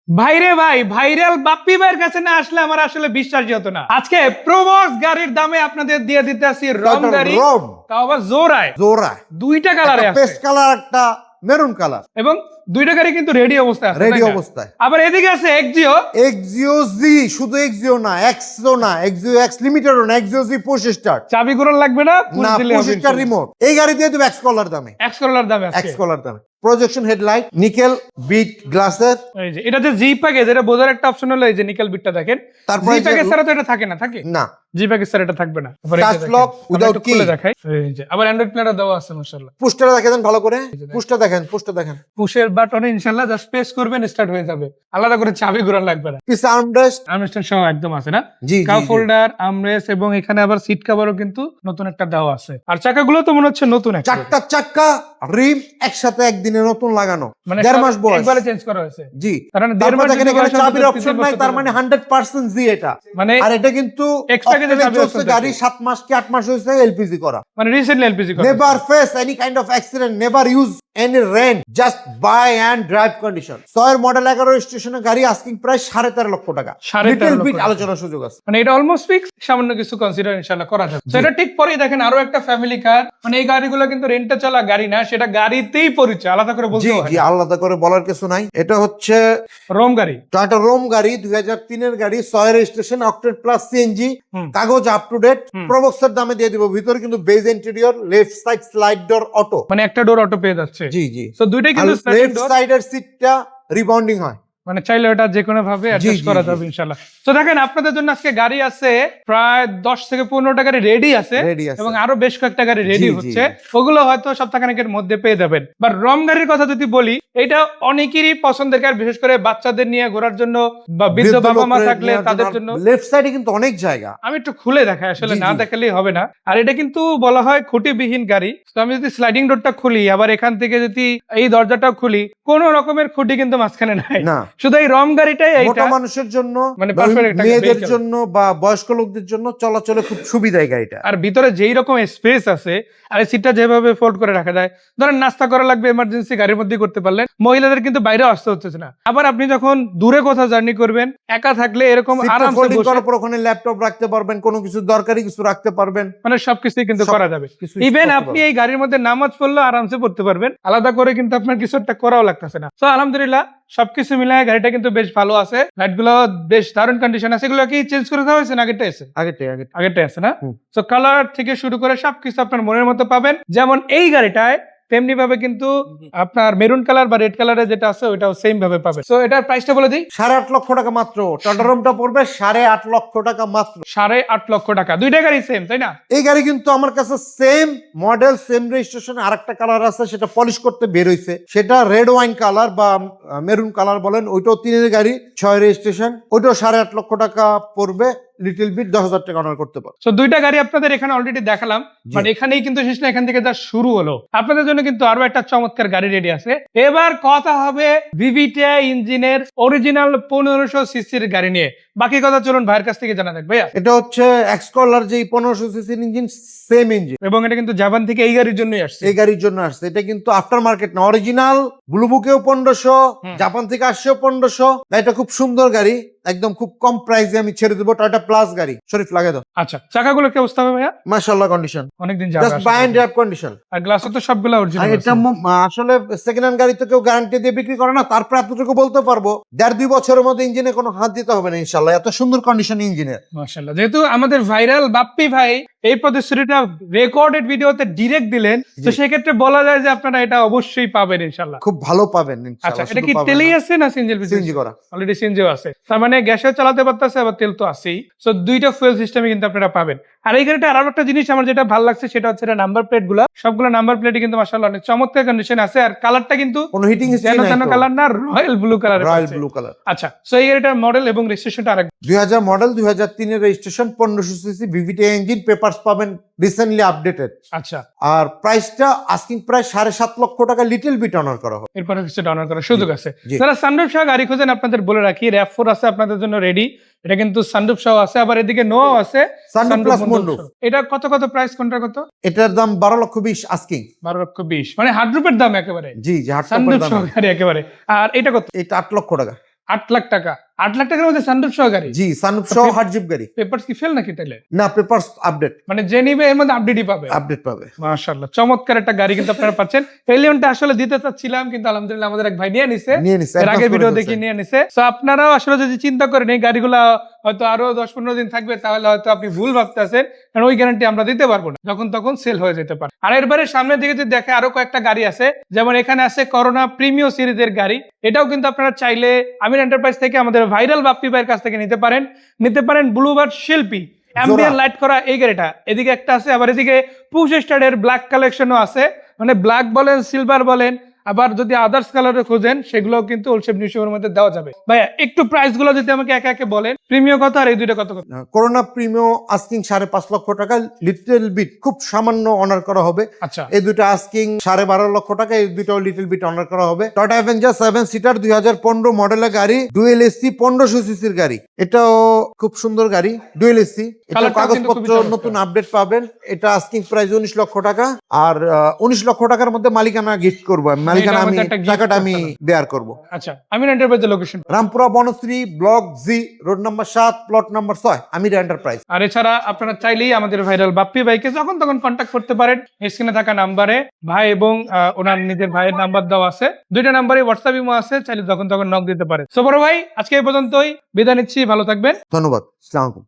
ভাইরে ভাই, ভাইরাল বাপ্পি ভাইয়ের কাছে না আসলে আমার আসলে বিশ্বাসই হতো না। আজকে প্রবক্স গাড়ির দামে আপনাদের দিয়ে দিতে আসি রম গাড়ি, তাও আবার জোড়ায় দুইটা কালারে আছে, পেস্ট কালার একটা মেরুন কালার, এবং দুইটা গাড়ি কিন্তু রেডি অবস্থায় আছে, রেডি অবস্থায়। আবার এদিকে আছে এক্সিও জি, শুধু এক্সিও না, এক্সও না, এক্সিও এক্স লিমিটেড না, এক্সিও জি পুশ স্টার্ট, চাবি ঘোরানো লাগবে না, না পুশ স্টার্ট রিমোট। এই গাড়ি দিয়ে দেব এক্স কলার দামে, এক্স কলার দামে আছে, এক্স কলার দামে। প্রজেকশন হেডলাইট, নিকেল বিট গ্লাসের। এই যে এটা যে জি প্যাকেজ, এটা বোঝার একটা অপশন হলো এই যে নিকেল বিটটা দেখেন। তারপরে জি প্যাকেজ ছাড়া তো এটা থাকে না, থাকে না, জি প্যাকেজ ছাড়া এটা থাকবে না। টাচ লক উইদাউট কি দেখাই, এই যে আবার অ্যান্ড্রয়েড প্লেয়ার দেওয়া আছে মাশাআল্লাহ। পুশটা দেখেন ভালো করে, পুশটা দেখেন, পুশটা দেখেন। পুশের বাটনে ইনশাআল্লাহ জাস্ট প্রেস করবেন, স্টার্ট হয়ে যাবে, আলাদা করে চাবি ঘোরানো লাগবে না। পিছে আর্মরেস্ট, আর্মরেস্ট সহ একদম আছে না, জি কাপ হোল্ডার, আর্মরেস্ট, এবং এখানে আবার সিট কভারও কিন্তু নতুন একটা দেওয়া আছে। আর চাকাগুলো তো মনে হচ্ছে নতুন, চারটা চাকা রিম একসাথে একদিনে নতুন লাগানো, মানে 1.5 মাস বয়স, একবারে চেঞ্জ করা হয়েছে। জি, কারণ 1.5 মাস দেখেন এখানে চাবির অপশন নাই, তার মানে 100% জি এটা। মানে আর এটা কিন্তু এক্সট্রা কিছু চাবি চলছে গাড়ি 7 মাস কি 8 মাস হয়েছে এলপিজি করা, মানে রিসেন্টলি এলপিজি করা। Never face any kind of accident, never use any rent, just buy and drive condition. 6 model 11 রেজিস্ট্রেশনের গাড়ি, আস্কিং প্রাইস 13.5 লক্ষ টাকা, লিটল বিট আলোচনার সুযোগ আছে। মানে এটা অলমোস্ট ফিক্স, সামান্য কিছু কনসিডার ইনশাআল্লাহ করা যাবে। তো এটা ঠিক পরেই দেখেন আরো একটা ফ্যামিলি কার, মানে এই গাড়িগুলো কিন্তু রেন্টে চলা গাড়ি না, সেটা গাড়িতেই পরিচয়, আলাদা করে বলতে হয়। জি, আলাদা করে বলার কিছু নাই। এটা হচ্ছে রোম গাড়ি, টয়োটা রোম গাড়ি, 2003 এর গাড়ি, 6 রেজিস্ট্রেশন, অক্টেন প্লাস সিএনজি, কাগজ আপ টু ডেট। প্রবক্সের দামে দিয়ে দিব। ভিতরে কিন্তু beige interior, left side slide ডোর অটো, মানে একটা ডোর অটো পেয়ে যাচ্ছে। জি জি, তো দুইটাই কিন্তু লেফট সাইডের সিটটা রিবাউন্ডিং হয়, মানে চাইলে ওটা যে কোনো ভাবে অ্যাডজাস্ট করা যাবে ইনশাআল্লাহ। তো দেখেন আপনাদের জন্য আজকে গাড়ি আছে প্রায় 10 থেকে 15টা গাড়ি রেডি আছে, এবং আরো বেশ কয়েকটা গাড়ি রেডি হচ্ছে, ওগুলো হয়তো সপ্তাহখানেকের মধ্যে পেয়ে যাবেন। বা রম গাড়ির কথা যদি বলি, এটা অনেকেরই পছন্দের গাড়ি, বিশেষ করে বাচ্চাদের নিয়ে ঘোরার জন্য বা বৃদ্ধ বাবা মা থাকলে তাদের জন্য। লেফট সাইডে কিন্তু অনেক জায়গা, আমি একটু খুলে দেখাই, আসলে না দেখালেই হবে না। আর এটা কিন্তু বলা হয় খুঁটিবিহীন গাড়ি। তো আমি যদি স্লাইডিং ডোরটা খুলি, আবার এখান থেকে যদি এই দরজাটাও খুলি, কোনো রকমের খুঁটি কিন্তু মাঝখানে নাই, শুধু এই রম গাড়িটাই মোটা মানুষের জন্য, মানে মেয়েদের জন্য বা বয়স্ক লোকদের জন্য চলাচলে খুব সুবিধাই গাড়িটা। আর ভিতরে যেই রকম স্পেস আছে, আর এই সিটটা যেভাবে ফোল্ড করে রাখা যায়, ধরেন নাস্তা করা লাগবে এমার্জেন্সি, গাড়ির মধ্যে করতে পারলেন, মহিলাদের কিন্তু বাইরে আসতে হচ্ছে না। আবার আপনি যখন দূরে কোথাও জার্নি করবেন, একা থাকলে এরকম আরামসে ফোল্ডিং করার পর ওখানে ল্যাপটপ রাখতে পারবেন, কোনো কিছু দরকারি কিছু রাখতে পারবেন, মানে সবকিছুই কিন্তু করা যাবে। ইভেন আপনি এই গাড়ির মধ্যে নামাজ পড়লে আরামসে পড়তে পারবেন, আলাদা করে কিন্তু আপনার কিছু একটা করাও লাগতেছে না। তো আলহামদুলিল্লাহ সবকিছু মিলায় গাড়িটা কিন্তু বেশ ভালো আছে, লাইটগুলো বেশ দারুণ কন্ডিশন আছে। এগুলো কি চেঞ্জ করে দেওয়া হয়েছে না আগেরটাই আছে? আগেরটাই আছে না। তো কালার থেকে শুরু করে সবকিছু আপনার মনের মতো পাবেন, যেমন এই গাড়িটায় তেমনি ভাবে কিন্তু আপনার মেরুন কালার বা রেড কালারের যেটা আছে ওইটাও সেম ভাবে পাবেন। তো এটার প্রাইসটা বলে দিই, 8.5 লক্ষ টাকা মাত্র। টয়োটা রোমটা পড়বে 8.5 লক্ষ টাকা মাত্র, 8.5 লক্ষ টাকা। দুইটা গাড়ি সেম, তাই না? এই গাড়ি কিন্তু আমার কাছে সেম মডেল, সেম রেজিস্ট্রেশন, আরেকটা কালার আছে, সেটা পলিশ করতে বের হইছে, সেটা রেড ওয়াইন কালার বা মেরুন কালার বলেন, ওইটাও 3 গাড়ি, 6 রেজিস্ট্রেশন, ওইটাও 8.5 লক্ষ টাকা পড়বে, লিটল বিট 10,000 টাকা অনার করতে পারো। তো দুইটা গাড়ি আপনাদের এখানে অলরেডি দেখালাম, বাট এখানেই কিন্তু শেষ না, এখান থেকে যা শুরু হলো। আপনাদের জন্য কিন্তু আরো একটা চমৎকার গাড়ি রেডি আছে। এবার কথা হবে ভিভিটিআই ইঞ্জিনের অরিজিনাল 1500 সিসির গাড়ি নিয়ে। বাকি কথা চলুন ভাইয়ের কাছ থেকে জানা যাক। ভাইয়া, এটা হচ্ছে এক্স কলার, যে 1500 সিসির ইঞ্জিন, সেম ইঞ্জিন, এবং এটা কিন্তু জাপান থেকে এই গাড়ির জন্যই আসছে, এই গাড়ির জন্য আসছে। এটা কিন্তু আফটার মার্কেট না, অরিজিনাল। ব্লু বুকেও 1500, জাপান থেকে আসছেও 1500। এটা খুব সুন্দর গাড়ি, একদম খুব কম প্রাইসে আমি ছেড়ে দেবো। টয়োটা প্লাস গাড়ি, শরীফ লাগে দাও। আচ্ছা, চাকাগুলো কি অবস্থা হবে ভাইয়া? মাশাআল্লাহ কন্ডিশন, অনেকদিন যাবে, just buy and drive condition. আর গ্লাসও তো সবগুলো অরিজিনাল। এটা আসলে সেকেন্ড হ্যান্ড গাড়ি তো কেউ গ্যারান্টি দিয়ে বিক্রি করে না, তারপর এতটুকু বলতে পারবো 1.5-2 বছরের মধ্যে ইঞ্জিনে কোনো হাত দিতে হবে না ইনশাআল্লাহ, এত সুন্দর কন্ডিশন ইঞ্জিনের। মাশাআল্লাহ, যেহেতু আমাদের ভাইরাল বাপ্পি ভাই এই প্রতিশ্রুতিটা রেকর্ডেড ভিডিওতে ডিরেক্ট দিলেন, তো সেক্ষেত্রে বলা যায় যে আপনারা এটা অবশ্যই পাবেন ইনশাআল্লাহ, খুব ভালো পাবেন ইনশাআল্লাহ। আচ্ছা, এটা কি তেলই আছে না সিএনজি করা? অলরেডি সিএনজিও আছে, তার মানে গ্যাসে চালাতে পারতেছে, আবার তেল তো আছেই। সো দুইটা ফুয়েল সিস্টেমে কিন্তু আপনারা পাবেন। আর এই গাড়িটা আরো একটা জিনিস আমার যেটা ভালো লাগছে, সেটা হচ্ছে এটা নাম্বার প্লেট গুলা, সবগুলো নাম্বার প্লেটই কিন্তু মাশাআল্লাহ অনেক চমৎকার কন্ডিশন আছে। আর কালারটা কিন্তু কোনো হিটিং যেন কালার না, royal blue colour, royal blue colour. আচ্ছা, সো এই গাড়িটার মডেল এবং রেজিস্ট্রেশনটা আরেক 2000 মডেল, 2003 এর registration, 1500 CC VVTi engine, papers পাবেন রিসেন্টলি আপডেটেড। আচ্ছা, আর প্রাইসটা আস্কিং প্রাইস 7.5 লক্ষ টাকা, লিটল বিট অনার করা হবে, এরপরে কিছু অনার করার সুযোগ আছে। যারা সানরুফ সহ গাড়ি খোঁজেন, আপনাদের বলে রাখি RAV4 আছে আপনাদের জন্য রেডি, এটা কিন্তু সানরুফ সহ আছে, আবার এদিকে নোও আছে, সানরুফ প্লাস মুনরুফ। এটা কত প্রাইস, কোনটা কত? এটার দাম 12,20,000 আস্কিং, 12,20,000, মানে হার্ডরুপের দাম একেবারে। জি, সানরুফ সহ গাড়ি একেবারে। আর এটা কত? এটা 8 লক্ষ টাকা। 8 লাখ টাকা, 8 লাখ টাকার মধ্যে সানরুফ সহ গাড়ি, জি সানরুফ সহ হার্ডজিপ গাড়ি। পেপারস কি ফেল নাকি তাহলে? না, পেপারস আপডেট, মানে যে নিবে এর মধ্যে আপডেটই পাবে। আপডেট পাবে। মাশাআল্লাহ, চমৎকার একটা গাড়ি কিন্তু আপনারা পাচ্ছেন। এলিয়নটা আসলে দিতে চাচ্ছিলাম, কিন্তু আলহামদুলিল্লাহ আমাদের এক ভাই নিয়ে নিছে, এর আগে ভিডিও দেখে নিয়ে নিছে। তো আপনারাও আসলে যদি চিন্তা করেন এই গাড়িগুলা হয়তো আরো 10-15 দিন থাকবে, তাহলে হয়তো আপনি ভুল ভাবতেছেন, কারণ ওই গ্যারান্টি আমরা দিতে পারবো না, যখন তখন সেল হয়ে যেতে পারে। আর এরবারে সামনের দিকে যদি দেখে আরো কয়েকটা গাড়ি আছে, যেমন এখানে আছে করোনা প্রিমিয়াম সিরিজের গাড়ি। এটাও কিন্তু আপনারা চাইলে আমির এন্টারপ্রাইজ থেকে আমাদের ভাইরাল বাপ্পি ভাইয়ের কাছ থেকে নিতে পারেন। ব্লুবার্ড শিল্পী অ্যাম্বিয়েন্ট লাইট করা এই গাড়িটা, এদিকে একটা আছে, আবার এদিকে পুশ স্টাডের ব্ল্যাক কালেকশনও আছে। মানে ব্ল্যাক বলেন, সিলভার বলেন, আবার যদি আদার্স কালারে খোঁজেন সেগুলো কিন্তু ওলশেপ নিউ শোরুমের মধ্যে দেওয়া যাবে। ভাইয়া একটু প্রাইস গুলো যদি আমাকে একে একে বলেন, প্রিমিয়াম কত আর এই দুইটা কত? করোনা প্রিমিয়াম আস্কিং 5.5 লক্ষ টাকা, লিটল বিট খুব সামান্য অনার করা হবে। আচ্ছা, এই দুটো আস্কিং 12.5 লক্ষ টাকা, এই দুটো লিটল বিট অনার করা হবে। টয়োটা অ্যাভেঞ্জার 7 সিটার 2015 মডেলের গাড়ি, ডুয়েল এসি 1500 সিসির গাড়ি। এটাও খুব সুন্দর গাড়ি, ডুয়েল এসি। এটা কাগজপত্র নতুন আপডেট পাবেন। এটা আস্কিং প্রাইস 19 লক্ষ টাকা, আর 19 লক্ষ টাকার মধ্যে মালিকানা গিফট করবো, মালিকানা আমি টাকাটা আমি বেয়ার করব। আচ্ছা, আমির এন্টারপ্রাইজের location Rampura Banasree block G, road number 7, plot number 6, Amir Enterprise. আর এছাড়া আপনারা চাইলেই আমাদের ভাইরাল বাপ্পি ভাইকে যখন তখন কন্ট্যাক্ট করতে পারেন। স্ক্রিনে থাকা নাম্বারে ভাই এবং ওনার নিজের ভাইয়ের নাম্বার দেওয়া আছে, দুইটা নাম্বারে হোয়াটসঅ্যাপ ইমো আছে, চাইলে যখন তখন নক দিতে পারেন। সো বড় ভাই, আজকে এই পর্যন্তই, বিদায় নিচ্ছি, ভালো থাকবেন, ধন্যবাদ, আসসালামু আলাইকুম।